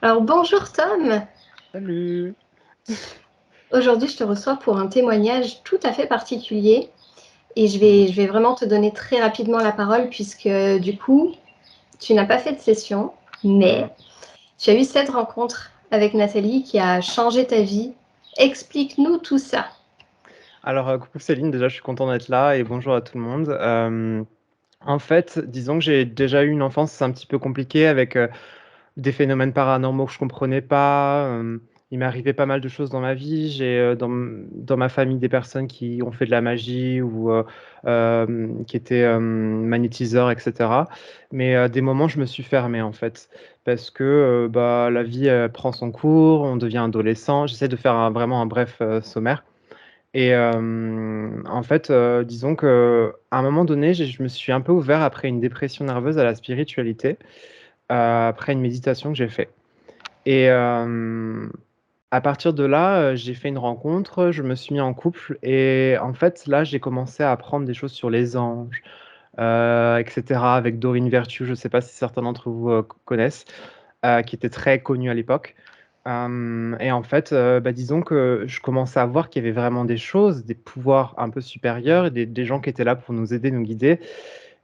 Alors bonjour Tom, Salut. aujourd'hui je te reçois pour un témoignage tout à fait particulier et je Mm. vais, je vais vraiment te donner très rapidement la parole puisque du coup tu n'as pas fait de session, Mm. mais tu as eu cette rencontre avec Nathalie qui a changé ta vie. Explique-nous tout ça. Alors, coucou Céline, déjà je suis content d'être là et bonjour à tout le monde. En fait, disons que j'ai déjà eu une enfance un petit peu compliquée avec des phénomènes paranormaux que je comprenais pas. Il m'est arrivé pas mal de choses dans ma vie. J'ai dans ma famille des personnes qui ont fait de la magie ou qui étaient magnétiseurs, etc. Mais des moments, je me suis fermé en fait. Parce que bah, la vie prend son cours, on devient adolescent. J'essaie de faire vraiment un bref sommaire. Et en fait, disons que à un moment donné, je me suis un peu ouvert après une dépression nerveuse à la spiritualité, après une méditation que j'ai fait. Et à partir de là, j'ai fait une rencontre, je me suis mis en couple et en fait, là, j'ai commencé à apprendre des choses sur les anges, etc., avec Dorine Virtue, je ne sais pas si certains d'entre vous connaissent, qui était très connue à l'époque. Et en fait, bah, disons que je commençais à voir qu'il y avait vraiment des choses, des pouvoirs un peu supérieurs, et des gens qui étaient là pour nous aider, nous guider.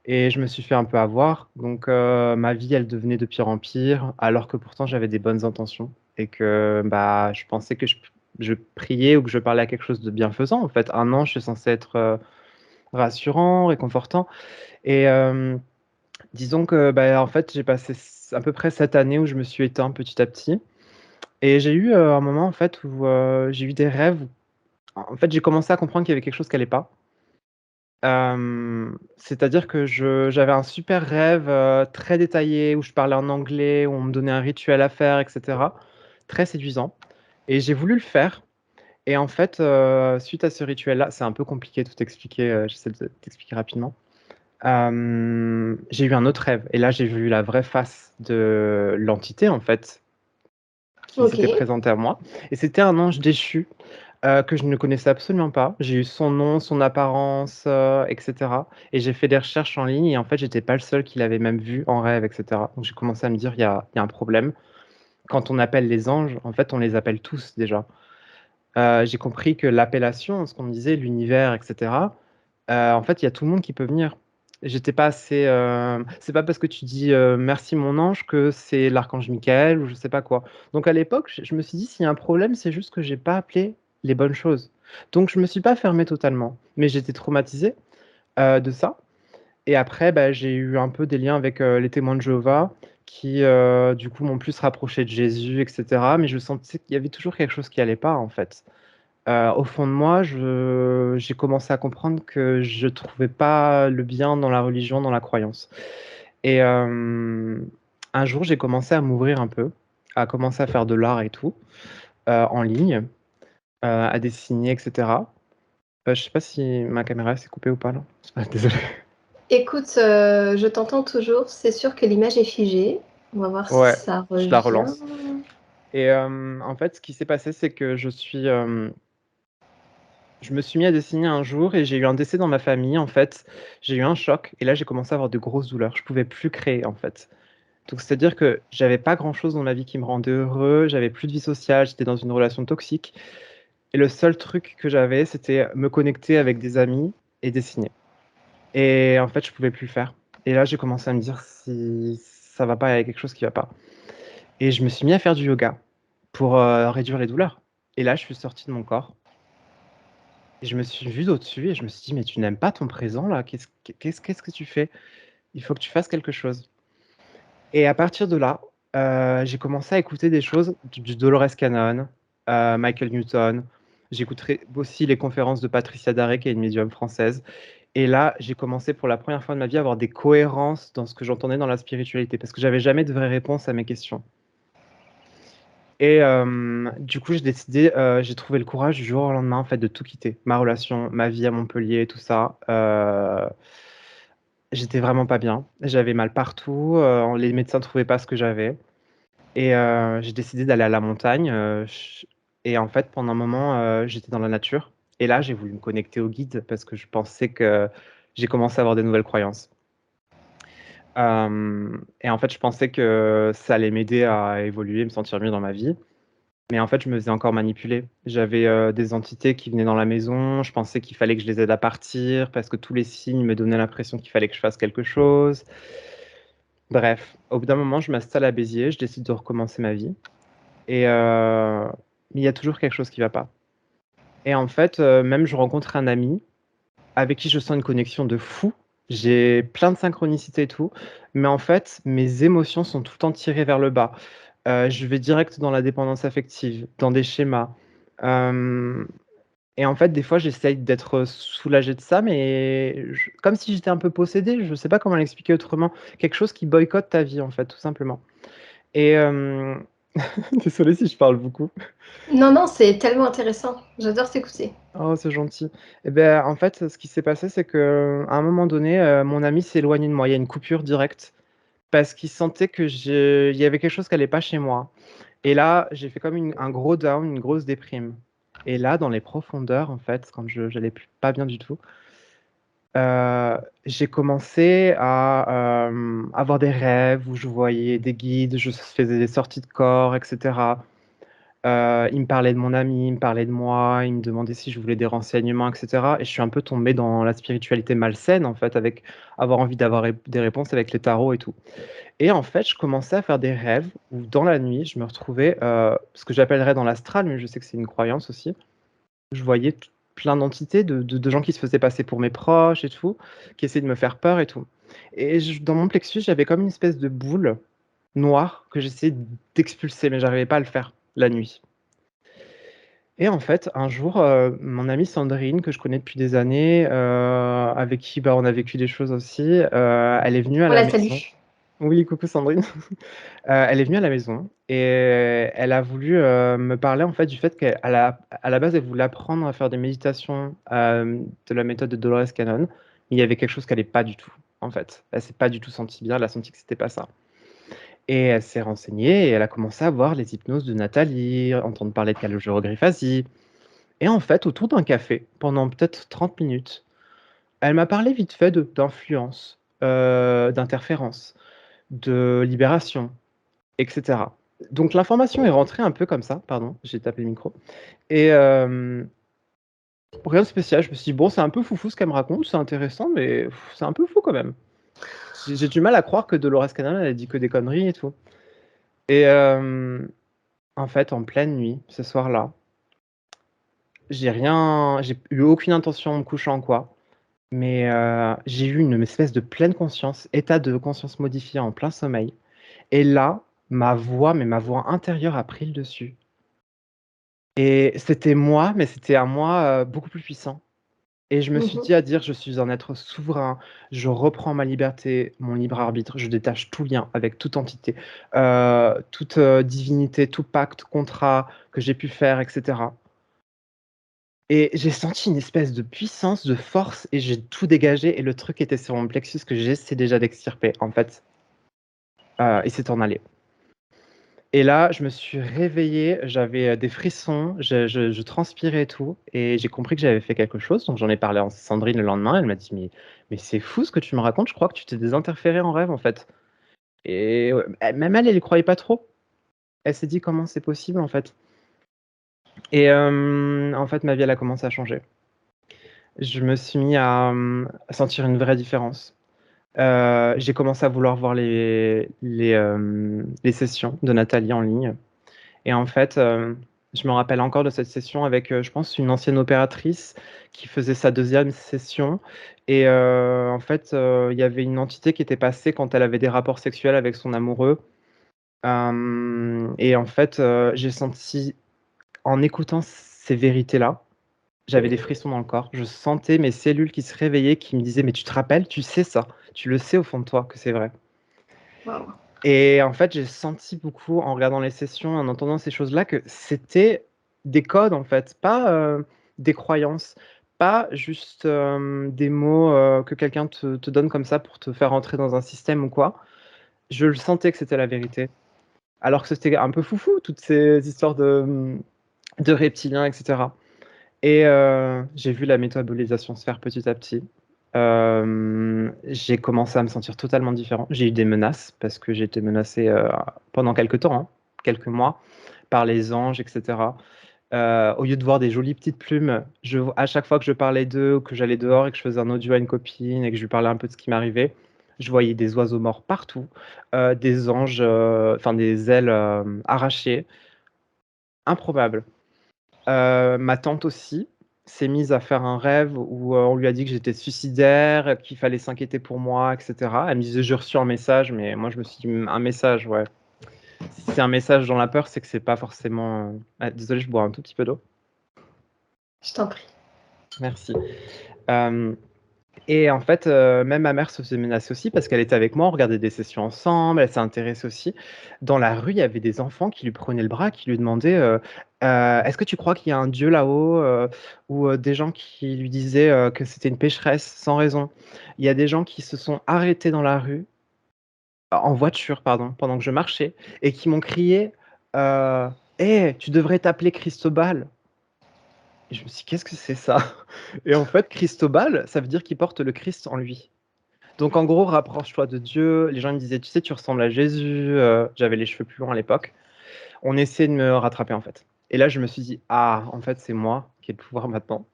Et je me suis fait un peu avoir. Donc, ma vie, elle devenait de pire en pire, alors que pourtant, j'avais des bonnes intentions. Et que bah, je pensais que je priais ou que je parlais à quelque chose de bienfaisant. En fait, un ange, c'est censé être rassurant, réconfortant. Et disons que, bah, en fait, j'ai passé à peu près cette année où je me suis éteint petit à petit. Et j'ai eu un moment, en fait, où j'ai eu des rêves. En fait, j'ai commencé à comprendre qu'il y avait quelque chose qui allait pas. C'est-à-dire que j'avais un super rêve, très détaillé où je parlais en anglais, où on me donnait un rituel à faire et cetera, très séduisant et j'ai voulu le faire et en fait, suite à ce rituel-là, c'est un peu compliqué de tout expliquer, j'essaie de t'expliquer rapidement. J'ai eu un autre rêve et là, j'ai vu la vraie face de l'entité, en fait, qui Ok, s'était présentée à moi et c'était un ange déchu que je ne connaissais absolument pas. J'ai eu son nom, son apparence, et cetera et j'ai fait des recherches en ligne et en fait, j'étais pas le seul qui l'avait même vu en rêve et cetera. Donc j'ai commencé à me dire: «Il y a un problème». Quand on appelle les anges, en fait, on les appelle tous déjà. J'ai compris que l'appellation, ce qu'on me disait, l'univers et cetera, en fait, il y a tout le monde qui peut venir. J'étais pas assez, c'est pas parce que tu dis, «Merci mon ange» que c'est l'archange Michael ou je sais pas quoi. Donc à l'époque, je me suis dit: «S'il y a un problème, c'est juste que j'ai pas appelé les bonnes choses». Donc je me suis pas fermé totalement, mais j'étais traumatisé, de ça et après, bah, j'ai eu un peu des liens avec, les témoins de Jéhovah qui, du coup, m'ont plus rapproché de Jésus et cetera, mais je sentais qu'il y avait toujours quelque chose qui allait pas, en fait. Au fond de moi, je j'ai commencé à comprendre que je trouvais pas le bien dans la religion, dans la croyance et un jour, j'ai commencé à m'ouvrir un peu, à commencer à faire de l'art et tout, en ligne, à dessiner et cetera. Je sais pas si ma caméra s'est coupée ou pas là? Désolé. écoute, je t'entends toujours, c'est sûr que l'image est figée. On va voir si Ouais, ça je la revient. relance et en fait, ce qui s'est passé, c'est que je me suis mis à dessiner un jour et j'ai eu un décès dans ma famille, en fait. J'ai eu un choc et là, j'ai commencé à avoir de grosses douleurs. Je pouvais plus créer, en fait. Donc, c'est-à-dire que j'avais pas grand-chose dans ma vie qui me rendait heureux, j'avais plus de vie sociale, j'étais dans une relation toxique et le seul truc que j'avais, c'était me connecter avec des amis et dessiner et en fait, je pouvais plus le faire et là, j'ai commencé à me dire: «Si ça va pas, il y a quelque chose qui va pas» et je me suis mis à faire du yoga pour, réduire les douleurs et là, je suis sorti de mon corps et je me suis vu d'au-dessus et je me suis dit: «Mais tu n'aimes pas ton présent là? Qu'est-ce que tu fais? Il faut que tu fasses quelque chose» et à partir de là, j'ai commencé à écouter des choses du Dolores Cannon, Michael Newton. J'écouterai aussi les conférences de Patricia Daré, qui est une médium française et là, j'ai commencé pour la première fois de ma vie à avoir des cohérences dans ce que j'entendais dans la spiritualité parce que j'avais jamais de vraies réponses à mes questions et du coup, j'ai décidé, j'ai trouvé le courage du jour au lendemain, en fait, de tout quitter. Ma relation, ma vie à Montpellier, tout ça, j'étais vraiment pas bien. J'avais mal partout, les médecins trouvaient pas ce que j'avais et j'ai décidé d'aller à la montagne, ch et en fait, pendant un moment, j'étais dans la nature et là, j'ai voulu me connecter au guide parce que je pensais que j'ai commencé à avoir des nouvelles croyances. Et en fait, je pensais que ça allait m'aider à évoluer, me sentir mieux dans ma vie. Mais en fait, je me faisais encore manipuler. J'avais des entités qui venaient dans la maison. Je pensais qu'il fallait que je les aide à partir parce que tous les signes me donnaient l'impression qu'il fallait que je fasse quelque chose. Bref, au bout d'un moment, je m'installe à Béziers, je décide de recommencer ma vie. Et il y a toujours quelque chose qui va pas. Et en fait, même je rencontre un ami avec qui je sens une connexion de fou. J'ai plein de synchronicité et tout, mais en fait, mes émotions sont tout le temps tirées vers le bas. Je vais direct dans la dépendance affective, dans des schémas. Hem Et en fait, des fois, j'essaye d'être soulagé de ça, mais comme si j'étais un peu possédé, je sais pas comment l'expliquer autrement. Quelque chose qui boycotte ta vie, en fait, tout simplement. Et désolé si je parle beaucoup. Non, non, c'est tellement intéressant. J'adore t'écouter. Oh, c'est gentil. Et ben, en fait, ce qui s'est passé, c'est qu'à un moment donné, mon ami s'est éloigné de moi. Il y a une coupure directe parce qu'il sentait que je il y avait quelque chose qui allait pas chez moi. Et là, j'ai fait comme un gros down, une grosse déprime. Et là, dans les profondeurs, en fait, quand j'allais plus pas bien du tout, j'ai commencé à, avoir des rêves où je voyais des guides, je faisais des sorties de corps et cetera. Il me parlait de mon ami, il me parlait de moi, il me demandait si je voulais des renseignements et cetera, et je suis un peu tombé dans la spiritualité malsaine, en fait, avec avoir envie d'avoir des réponses avec les tarots et tout. Et en fait, je commençais à faire des rêves où dans la nuit, je me retrouvais, ce que j'appellerais dans l'astral, mais je sais que c'est une croyance aussi. Je voyais plein d'entités, de gens qui se faisaient passer pour mes proches et tout, qui essayaient de me faire peur et tout. Et dans mon plexus, j'avais comme une espèce de boule noire que j'essayais d'expulser, mais j'arrivais pas à le faire la nuit. Et en fait, un jour, mon amie Sandrine, que je connais depuis des années, avec qui bah, on a vécu des choses aussi, elle est venue à On la la maison. salue. Oui, coucou Sandrine. Elle est venue à la maison et elle a voulu, me parler en fait du fait à la base, elle voulait apprendre à faire des méditations, de la méthode de Dolores Cannon. Mais il y avait quelque chose qui allait pas du tout, en fait. Elle s'est pas du tout sentie bien, elle a senti que c'était pas ça. Et elle s'est renseignée et elle a commencé à voir les hypnoses de Nathalie, entendre parler de calogérographasie. Et en fait, autour d'un café, pendant peut-être 30 minutes, elle m'a parlé vite fait d'influence, d'interférence, de libération, et cetera. Donc l'information est rentrée un peu comme ça, pardon, j'ai tapé le micro. Et rien de spécial, je me suis dit, bon, c'est un peu foufou ce qu'elle me raconte, c'est intéressant, mais c'est un peu fou quand même. J'ai du mal à croire que Dolores Cannon, elle a dit que des conneries et tout. Et en fait, en pleine nuit, ce soir-là, j'ai eu aucune intention en me couchant, quoi. Mais j'ai eu une espèce de pleine conscience, état de conscience modifié en plein sommeil. Et là, ma voix intérieure a pris le dessus. Et c'était moi, mais c'était un moi, beaucoup plus puissant. Et je me suis Mmh. dit à dire: «Je suis un être souverain, je reprends ma liberté, mon libre arbitre, je détache tout lien avec toute entité, toute, divinité, tout pacte, contrat que j'ai pu faire et cetera». Et j'ai senti une espèce de puissance, de force et j'ai tout dégagé et le truc était sur mon plexus que j'essaie déjà d'extirper en fait, il s'est en allé. Et là, je me suis réveillé, j'avais, des frissons, je transpirais et tout et j'ai compris que j'avais fait quelque chose, donc j'en ai parlé à Sandrine le lendemain. Elle m'a dit: «Mais c'est fou ce que tu me racontes, je crois que tu t'es désinterféré en rêve, en fait». Et ouais, même elle, elle y croyait pas trop. Elle s'est dit: «Comment c'est possible, en fait?» Et en fait, ma vie, elle a commencé à changer. Je me suis mis à sentir une vraie différence. J'ai commencé à vouloir voir les sessions de Nathalie en ligne. Et en fait, je me rappelle encore de cette session avec, je pense une ancienne opératrice qui faisait sa deuxième session et en fait, il y avait une entité qui était passée quand elle avait des rapports sexuels avec son amoureux, et en fait, j'ai senti en écoutant ces vérités-là, j'avais des frissons dans le corps. Je sentais mes cellules qui se réveillaient, qui me disaient: «Mais tu te rappelles, tu sais ça, tu le sais au fond de toi que c'est vrai». Waouh. Et en fait, j'ai senti beaucoup en regardant les sessions, en entendant ces choses-là, que c'était des codes en fait, pas, des croyances, pas juste, des mots, que quelqu'un te donne comme ça pour te faire rentrer dans un système ou quoi. Je le sentais que c'était la vérité. Alors que c'était un peu foufou toutes ces histoires de reptiliens et cetera. Et j'ai vu la métabolisation se faire petit à petit. J'ai commencé à me sentir totalement différent. J'ai eu des menaces parce que j'ai été menacé, pendant quelques temps, hein, quelques mois, par les anges et cetera. Au lieu de voir des jolies petites plumes, à chaque fois que je parlais d'eux ou que j'allais dehors et que je faisais un audio à une copine et que je lui parlais un peu de ce qui m'arrivait, je voyais des oiseaux morts partout, des anges, enfin des ailes, arrachées, improbable. Ma tante aussi s'est mise à faire un rêve où, on lui a dit que j'étais suicidaire, qu'il fallait s'inquiéter pour moi et cetera. Elle me disait: «J'ai reçu un message», mais moi je me suis dit: un message, ouais. Si c'est un message dans la peur, c'est que c'est pas forcément, ah désolé, je bois un tout petit peu d'eau. Je t'en prie. Merci. Hem Et en fait, même ma mère se faisait menacer aussi parce qu'elle était avec moi, on regardait des sessions ensemble, elle s'est intéressée aussi. Dans la rue, il y avait des enfants qui lui prenaient le bras, qui lui demandaient, «Est-ce que tu crois qu'il y a un Dieu là-haut?» Ou, des gens qui lui disaient, que c'était une pécheresse sans raison. Il y a des gens qui se sont arrêtés dans la rue, en voiture pardon, pendant que je marchais et qui m'ont crié, heu: «Hé, tu devrais t'appeler Cristobal». Et je me suis dit: «Qu'est-ce que c'est ça?» Et en fait, Cristobal, ça veut dire qu'il porte le Christ en lui. Donc en gros, rapproche-toi de Dieu. Les gens ils me disaient: «Tu sais, tu ressembles à Jésus», j'avais les cheveux plus longs à l'époque. On essayait de me rattraper, en fait. Et là, je me suis dit: «Ah, en fait, c'est moi qui ai le pouvoir maintenant».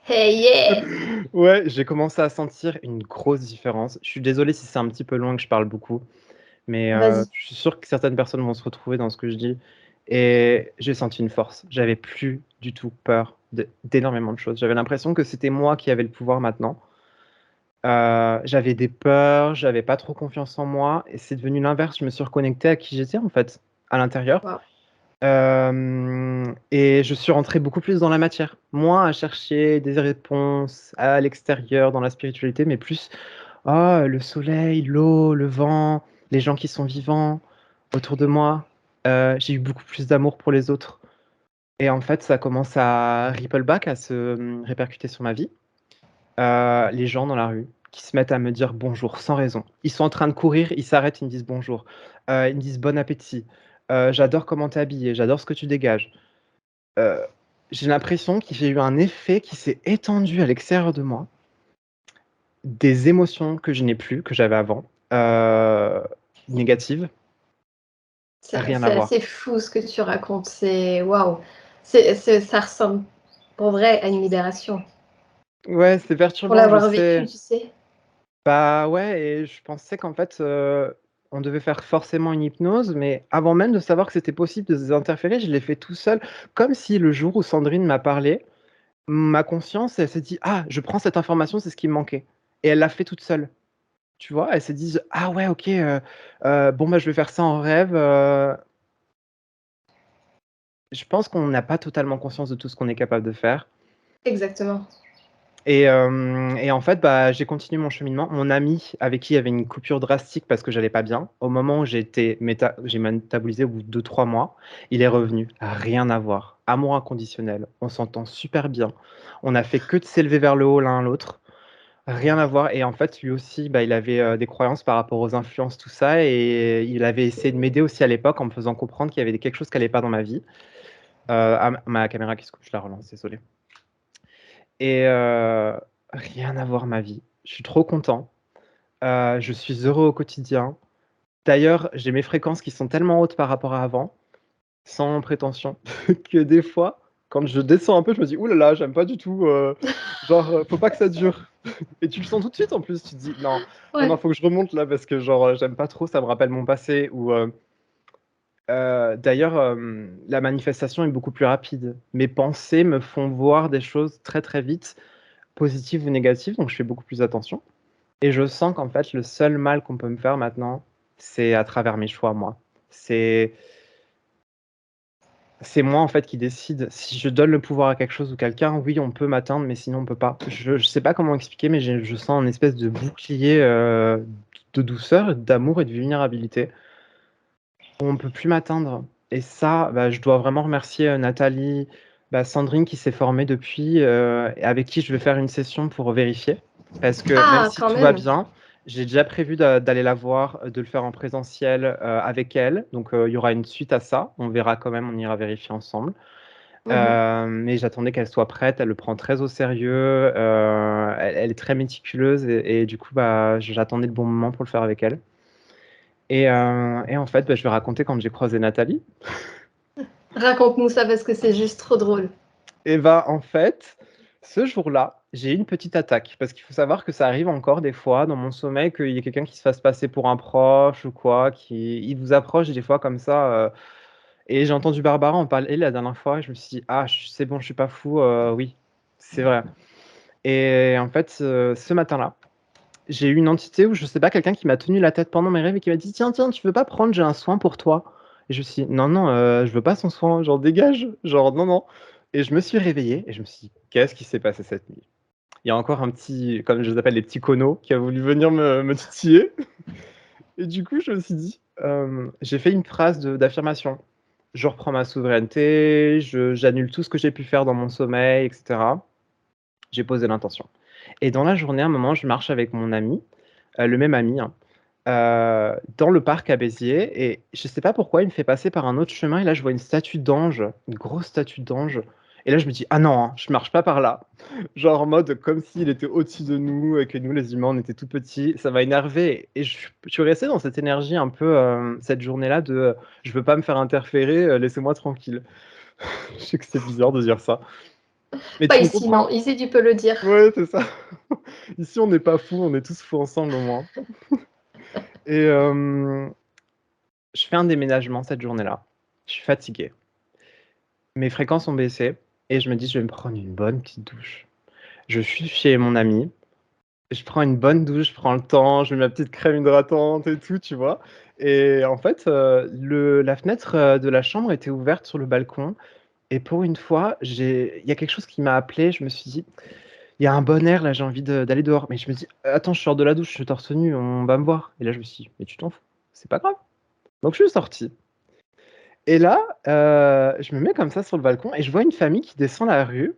Hey, yeah! Ouais, j'ai commencé à sentir une grosse différence. Je suis désolé si c'est un petit peu long et que je parle beaucoup, mais Vas-y. je suis sûr que certaines personnes vont se retrouver dans ce que je dis et j'ai senti une force. J'avais plus du tout peur d'énormément de choses. J'avais l'impression que c'était moi qui avais le pouvoir maintenant. J'avais des peurs, j'avais pas trop confiance en moi et c'est devenu l'inverse. Je me suis reconnecté à qui j'étais, en fait, à l'intérieur, Waouh. et je suis rentré beaucoup plus dans la matière. Moins à chercher des réponses à l'extérieur, dans la spiritualité, mais plus: «Oh, le soleil, l'eau, le vent, les gens qui sont vivants autour de moi». J'ai eu beaucoup plus d'amour pour les autres et en fait, ça commence à ripple back, à se, répercuter sur ma vie. Les gens dans la rue qui se mettent à me dire bonjour sans raison. Ils sont en train de courir, ils s'arrêtent, ils me disent bonjour. Ils me disent: «Bon appétit», «J'adore comment tu es habillé, j'adore ce que tu dégages». Heu, j'ai l'impression qu'il y a eu un effet qui s'est étendu à l'extérieur de moi, des émotions que je n'ai plus, que j'avais avant, négatives, rien à C'est voir. assez fou ce que tu racontes. C'est waouh. Ça ressemble pour vrai à une libération. Ouais, c'est Pour perturbant, je l'avoir vécu, sais. tu sais. Bah, ouais et je pensais qu'en fait, on devait faire forcément une hypnose, mais avant même de savoir que c'était possible de se désinterférer, je l'ai fait tout seul. Comme si le jour où Sandrine m'a parlé, ma conscience, elle s'est dit: «Ah, je prends cette information, c'est ce qui me manquait» et elle l'a fait toute seule. Tu vois? Elle s'est dit: «Ah ouais, OK, bon, bah, je vais faire ça en rêve», je pense qu'on n'a pas totalement conscience de tout ce qu'on est capable de faire. Exactement. Et en fait, bah, j'ai continué mon cheminement. Mon ami avec qui il y avait une coupure drastique parce que j'allais pas bien, au moment où j'ai métabolisé au bout de 2-3 mois, il est revenu. Rien à voir. Amour inconditionnel, on s'entend super bien. On a fait que de s'élever vers le haut l'un l'autre. Rien à voir et en fait, lui aussi, bah, il avait, des croyances par rapport aux influences, tout ça et il avait essayé de m'aider aussi à l'époque en me faisant comprendre qu'il y avait quelque chose qui allait pas dans ma vie. Ah ma caméra qui se coupe, je la relance, désolé. Et rien à voir ma vie. Je suis trop content, je suis heureux au quotidien. D'ailleurs, j'ai mes fréquences qui sont tellement hautes par rapport à avant, sans prétention, que des fois, quand je descends un peu, je me dis: «Ouh là là, j'aime pas du tout, genre, faut pas que ça dure» et tu le sens tout de suite en plus, tu te dis: «Non, non, non, Ouais, faut que je remonte là parce que genre, j'aime pas trop, ça me rappelle mon passé» ou d'ailleurs, la manifestation est beaucoup plus rapide. Mes pensées me font voir des choses très, très vite, positives ou négatives, donc je fais beaucoup plus attention. Et je sens qu'en fait, le seul mal qu'on peut me faire maintenant, c'est à travers mes choix, moi. C'est c'est moi, en fait, qui décide. Si je donne le pouvoir à quelque chose ou quelqu'un, oui, on peut m'atteindre, mais sinon on peut pas. Je sais pas comment expliquer, mais je sens un espèce de bouclier, de douceur, d'amour et de vulnérabilité où on peut plus m'atteindre et ça, bah, je dois vraiment remercier, Nathalie, bah, Sandrine qui s'est formée depuis, et avec qui je vais faire une session pour vérifier. Parce que même ah, si quand tout va même. bien, j'ai déjà prévu d'aller la voir, de le faire en présentiel, avec elle. Donc, il y aura une suite à ça. On verra quand même, on ira vérifier ensemble. Mhm. Mais j'attendais qu'elle soit prête. Elle le prend très au sérieux. Elle est très méticuleuse et du coup, bah, j'attendais le bon moment pour le faire avec elle. Et en fait, bah, je vais raconter quand j'ai croisé Nathalie. Raconte-nous ça parce que c'est juste trop drôle. Et bah, en fait, ce jour-là, j'ai eu une petite attaque parce qu'il faut savoir que ça arrive encore des fois dans mon sommeil qu'il y ait quelqu'un qui se fasse passer pour un proche ou quoi, il vous approche des fois comme ça. Et j'ai entendu Barbara en parler la dernière fois et je me suis dit, ah, c'est bon, je suis pas fou, oui, c'est vrai. Et en fait, ce matin-là, j'ai eu une entité où je sais pas, quelqu'un qui m'a tenu la tête pendant mes rêves et qui m'a dit, tiens, tiens, tu veux pas prendre, j'ai un soin pour toi. Et je me suis dit, non, non, je veux pas son soin, genre dégage, genre non, non. Et je me suis réveillé et je me suis dit, qu'est-ce qui s'est passé cette nuit? Il y a encore un petit, comme je les appelle, les petits conos, qui a voulu venir me titiller. Et du coup, je me suis dit, j'ai fait une phrase d'affirmation. Je reprends ma souveraineté, j'annule tout ce que j'ai pu faire dans mon sommeil, etc. J'ai posé l'intention. Et dans la journée, à un moment, je marche avec mon ami, le même ami, hein, dans le parc à Béziers. Et je sais pas pourquoi, il me fait passer par un autre chemin. Et là, je vois une statue d'ange, une grosse statue d'ange. Et là, je me dis, ah non, hein, je marche pas par là. Genre en mode comme s'il était au-dessus de nous et que nous, les humains, on était tout petits. Ça m'a énervé. Et je suis resté dans cette énergie un peu, cette journée-là, de je veux pas me faire interférer, laissez-moi tranquille. Je sais que c'est bizarre de dire ça. Mais Pas tu me ici, non. comprends? Ici, tu peux le dire. Ouais, c'est ça. Ici, on n'est pas fous, on est tous fous ensemble au moins. Et je fais un déménagement cette journée-là. Je suis fatigué. Mes fréquences ont baissé et je me dis: «Je vais me prendre une bonne petite douche». Je suis chez mon ami, je prends une bonne douche, je prends le temps, je mets ma petite crème hydratante et tout, tu vois? Et en fait, la fenêtre, de la chambre était ouverte sur le balcon et pour une fois, il y a quelque chose qui m'a appelé. Je me suis dit: «Il y a un bon air là, j'ai envie d'aller dehors». Mais je me dis: «Attends, je sors de la douche, je suis torse nu, on va me voir». Et là, je me suis dit: «Mais tu t'en fous, c'est pas grave». Donc je suis sorti. Et là, je me mets comme ça sur le balcon et je vois une famille qui descend la rue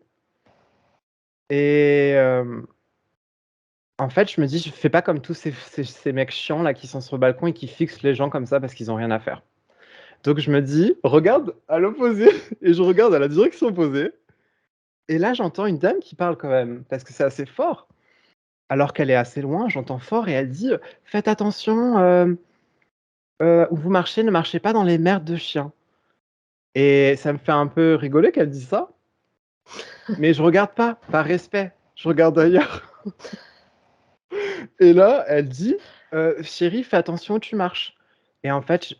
et en fait, je me dis: «Je fais pas comme tous ces mecs chiants là qui sont sur le balcon et qui fixent les gens comme ça parce qu'ils ont rien à faire». Donc je me dis: «Regarde à l'opposé» et je regarde à la direction opposée et là, j'entends une dame qui parle quand même parce que c'est assez fort. Alors qu'elle est assez loin, j'entends fort et elle dit, «Faites attention, où vous marchez, ne marchez pas dans les merdes de chiens». Et ça me fait un peu rigoler qu'elle dise ça, mais je regarde pas, par respect, je regarde ailleurs. Et là, elle dit, «Chérie, fais attention où tu marches». Et en fait,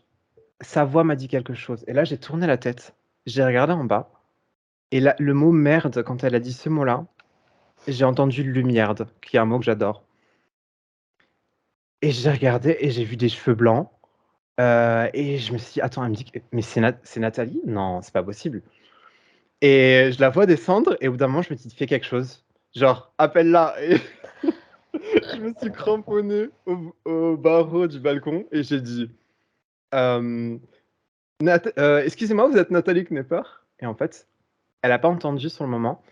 sa voix m'a dit quelque chose et là, j'ai tourné la tête, j'ai regardé en bas et là, le mot «merde», quand elle a dit ce mot-là, j'ai entendu «lumierde», qui est un mot que j'adore. Et j'ai regardé et j'ai vu des cheveux blancs, et je me suis dit: «Attends», elle me dit que «Mais c'est Nathalie? Non, c'est pas possible». Et je la vois descendre et au bout d'un moment, je me dis: «Fais quelque chose, genre appelle-la». Et je me suis cramponné au barreau du balcon et j'ai dit, hem: Excusez-moi, vous êtes Nathalie Knepper?» Et en fait, elle a pas entendu sur le moment.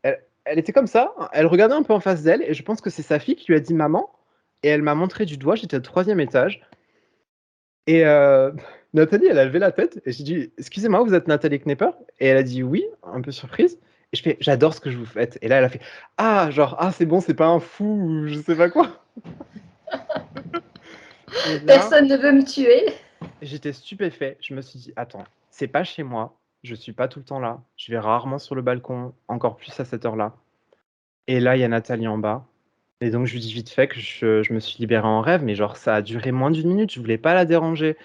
Elle était comme ça, elle regardait un peu en face d'elle et je pense que c'est sa fille qui lui a dit: «Maman», et elle m'a montré du doigt, j'étais au 3e étage. Et Nathalie, elle a levé la tête et j'ai dit: «Excusez-moi, vous êtes Nathalie Knepper?» Et elle a dit: «Oui», un peu surprise. Et je fais: «J'adore ce que je vous faites». Et là, elle a fait: «Ah!», genre: «Ah, c'est bon, c'est pas un fou ou je sais pas quoi». Et là, Personne ne veut me tuer. j'étais stupéfait. Je me suis dit: «Attends, c'est pas chez moi, je suis pas tout le temps là, je vais rarement sur le balcon, encore plus à cette heure-là». Et là, il y a Nathalie en bas et donc je lui dis vite fait que je me suis libéré en rêve, mais genre ça a duré moins d'1 minute, je voulais pas la déranger.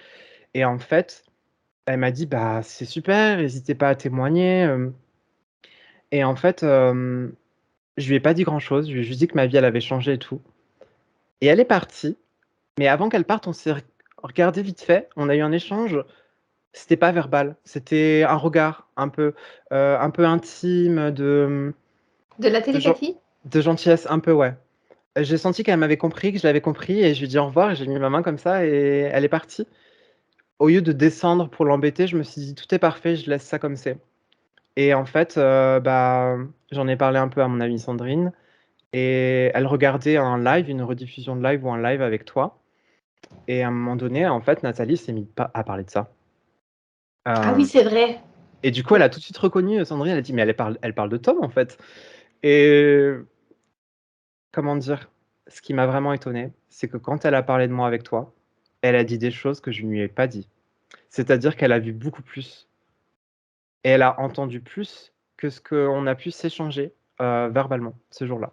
Et en fait, elle m'a dit: «Bah, c'est super, hésitez pas à témoigner», et en fait, je lui ai pas dit grand-chose, je lui ai juste dit que ma vie, elle avait changé et tout. Et elle est partie, mais avant qu'elle parte, on s'est regardé vite fait, on a eu un échange. C'était pas verbal, c'était un regard un peu intime De la de gen télépathie? de gentillesse, un peu, ouais. J'ai senti qu'elle m'avait compris, que je l'avais compris et je lui ai dit au revoir et j'ai mis ma main comme ça et elle est partie. Au lieu de descendre pour l'embêter, je me suis dit: «Tout est parfait, je laisse ça comme c'est». Et en fait, bah, j'en ai parlé un peu à mon amie Sandrine et elle regardait un live, une rediffusion de live ou un live avec toi et à un moment donné, en fait, Nathalie s'est mise à parler de ça. Ah oui, Hem, c'est vrai. Et du coup, elle a tout de suite reconnu Sandrine. Elle a dit, mais elle parle de Tom, en fait. Et comment dire, ce qui m'a vraiment étonné, c'est que quand elle a parlé de moi avec toi, elle a dit des choses que je ne lui ai pas dit. C'est-à-dire qu'elle a vu beaucoup plus et elle a entendu plus que ce qu'on a pu s'échanger verbalement ce jour-là.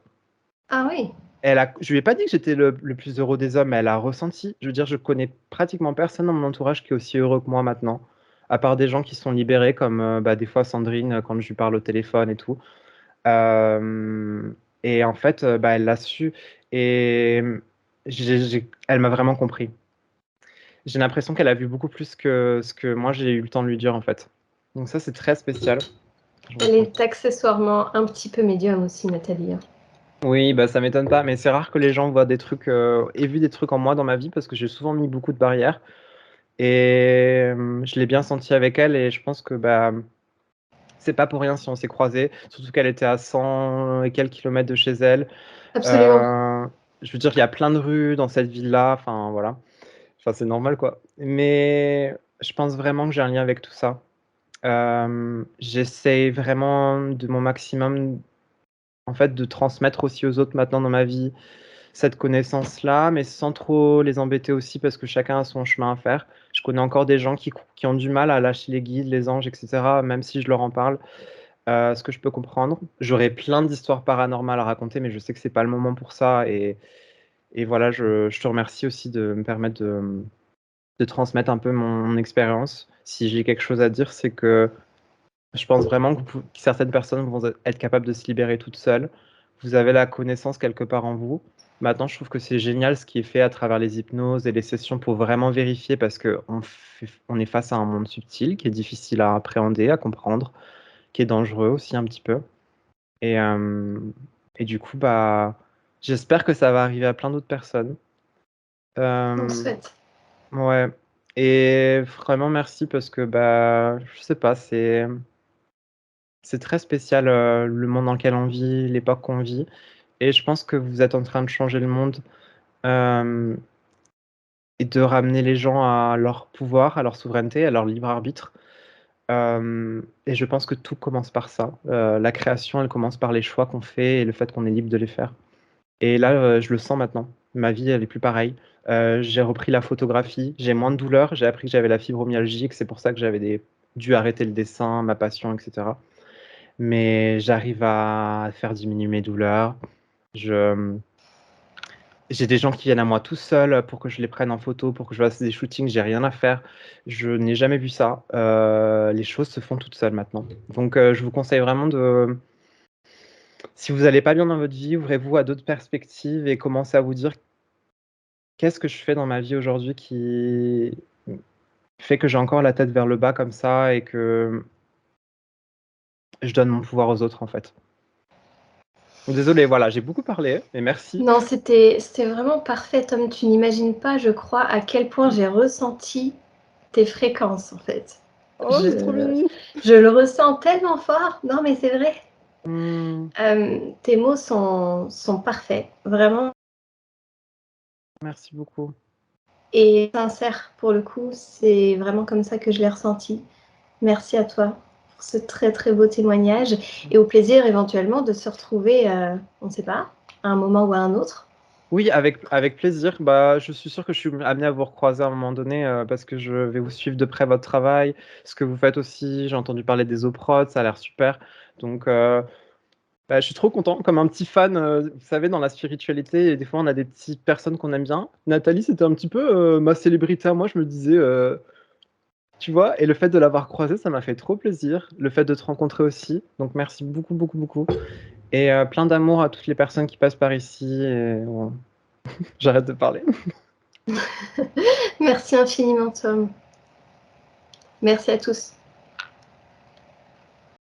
Ah oui. Je lui ai pas dit que j'étais le plus heureux des hommes, mais elle a ressenti. Je veux dire, je connais pratiquement personne dans mon entourage qui est aussi heureux que moi maintenant, à part des gens qui sont libérés, comme des fois Sandrine, quand je lui parle au téléphone et tout. Euh, et en fait, elle l'a su et elle m'a vraiment compris. J'ai l'impression qu'elle a vu beaucoup plus que ce que moi j'ai eu le temps de lui dire en fait. Donc ça, c'est très spécial. Elle est accessoirement un petit peu médium aussi, Nathalie. Oui, bah ça m'étonne pas, mais c'est rare que les gens voient des trucs aient vu des trucs en moi dans ma vie parce que j'ai souvent mis beaucoup de barrières et je l'ai bien senti avec elle et je pense que c'est pas pour rien si on s'est croisés, surtout qu'elle était à 100 et quelques kilomètres de chez elle. Absolument. Euh, je veux dire, il y a plein de rues dans cette ville-là, enfin voilà. Enfin, c'est normal quoi. Mais je pense vraiment que j'ai un lien avec tout ça. J'essaie vraiment de mon maximum en fait de transmettre aussi aux autres maintenant dans ma vie cette connaissance-là, mais sans trop les embêter aussi parce que chacun a son chemin à faire. Je connais encore des gens qui ont du mal à lâcher les guides, les anges, etc., même si je leur en parle, ce que je peux comprendre. J'aurais plein d'histoires paranormales à raconter, mais je sais que c'est pas le moment pour ça. Et voilà, je te remercie aussi de me permettre de transmettre un peu mon expérience. Si j'ai quelque chose à dire, c'est que je pense vraiment que certaines personnes vont être capables de se libérer toutes seules. Vous avez la connaissance quelque part en vous. Maintenant, je trouve que c'est génial ce qui est fait à travers les hypnoses et les sessions pour vraiment vérifier parce on est face à un monde subtil qui est difficile à appréhender, à comprendre, qui est dangereux aussi un petit peu. Et, euh, et du coup, j'espère que ça va arriver à plein d'autres personnes. On le Euh, souhaite. ouais. Et vraiment merci parce que je sais pas, c'est très spécial le monde dans lequel on vit, l'époque qu'on vit. Et je pense que vous êtes en train de changer le monde euh, et de ramener les gens à leur pouvoir, à leur souveraineté, à leur libre arbitre. Et je pense que tout commence par ça. La création, elle commence par les choix qu'on fait et le fait qu'on est libre de les faire. Et là, je le sens maintenant. Ma vie, elle est plus pareille. J'ai repris la photographie, j'ai moins de douleurs, j'ai appris que j'avais la fibromyalgie, que c'est pour ça que dû arrêter le dessin, ma passion, etc. Mais j'arrive à faire diminuer mes douleurs. Je, j'ai des gens qui viennent à moi tout seuls pour que je les prenne en photo, pour que je fasse des shootings, j'ai rien à faire. Je n'ai jamais vu ça. Les choses se font toutes seules maintenant. Donc, je vous conseille vraiment si vous n'allez pas bien dans votre vie, ouvrez-vous à d'autres perspectives et commencez à vous dire qu'est-ce que je fais dans ma vie aujourd'hui qui fait que j'ai encore la tête vers le bas comme ça et que je donne mon pouvoir aux autres en fait. Désolé, voilà, j'ai beaucoup parlé, mais merci. Non, c'était vraiment parfait, Tom. Tu n'imagines pas, je crois, à quel point j'ai ressenti tes fréquences, en fait. Oh, c'est trop Je, mignon. je le ressens tellement fort. Non, mais c'est vrai. Hmm, Tes mots sont parfaits, vraiment, merci beaucoup. et sincères pour le coup. C'est vraiment comme ça que je l'ai ressenti. Merci à toi pour ce très très beau témoignage et au plaisir éventuellement de se retrouver, on ne sait pas, à un moment ou à un autre. Oui, avec plaisir. Je suis sûr que je suis amené à vous recroiser à un moment donné parce que je vais vous suivre de près votre travail, ce que vous faites aussi. J'ai entendu parler des OPROD, ça a l'air super. Donc, je suis trop content. Comme un petit fan, vous savez, dans la spiritualité, des fois, on a des petites personnes qu'on aime bien. Nathalie, c'était un petit peu ma célébrité à moi. Je me disais, tu vois, et le fait de l'avoir croisée, ça m'a fait trop plaisir. Le fait de te rencontrer aussi. Donc, merci beaucoup, beaucoup, beaucoup. Et plein d'amour à toutes les personnes qui passent par ici. Bon, j'arrête de parler. Merci infiniment, Tom. Merci à tous.